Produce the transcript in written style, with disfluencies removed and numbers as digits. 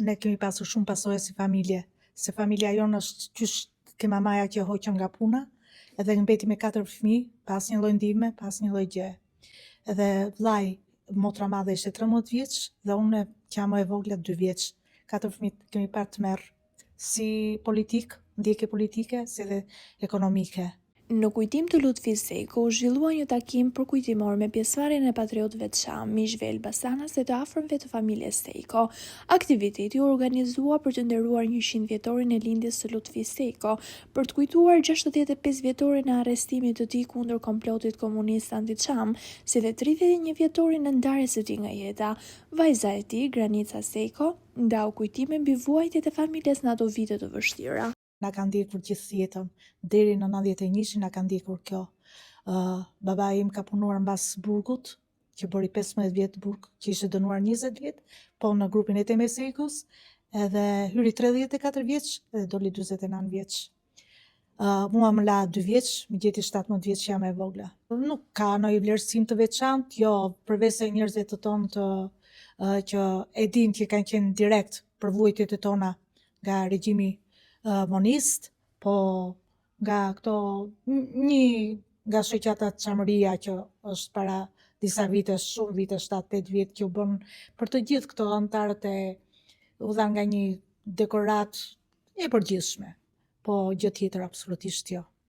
ne kemi pasur shumë pasojë si familje, se familja jonë është qysh ke mamaja që hoqën nga puna, edhe mbeti me 4 fëmijë, pa asnjë lloj ndihme, pa asnjë lloj gjë. Edhe vllai, motra madhe ishte 13 vjeç dhe unë që jam më e vogla 2 vjeç. 4 fëmijë kemi parë të merr si ndjekje politike, si edhe ekonomike. Në kujtim të Lutfi Sejko u zhvillua një takim përkujtimor me pjesëmarrjen e patriotëve të Çam, miqve Elbasanas dhe të afërmve të familjes Sejko. Aktiviteti u organizua për të nderuar 100 vjetorin e lindjes së Lutfi Sejko, për të kujtuar 65 vjetorin e arrestimit të tij kundër komplotit komunist anti-Çam, si dhe 31 vjetorin e ndarjes së tij nga jeta. Vajza e tij, Granica Sejko, ndau kujtime mbi vuajtjet e familjes në ato vite të vështira. Na ka ndjekur gjithë jetën, deri në 91 na ka ndjekur kjo. Baba im ka punuar mbas burgut, që bëri 15 vjet burg, që ishte dënuar 20 vjet, po në grupin e Teme Sejkos, edhe hyri 34 vjeç dhe doli 49 vjeç. Mua më la 2 vjeç, më gjeti 17 vjeç që jam e vogla. Nuk ka ndonjë vlerësim të veçantë, jo, përveç se njerëzit të tonë që e din që kanë qenë direkt për vuajtjet e tona nga regjimi monist, po nga këto nga shoqata Çamëria që është para disa vitesh, shumë vite, 7-8 vjet, që u bën për të gjithë këto anëtarët u dha nga një dekorat e përgjithshme, po gjë tjetër absolutisht jo.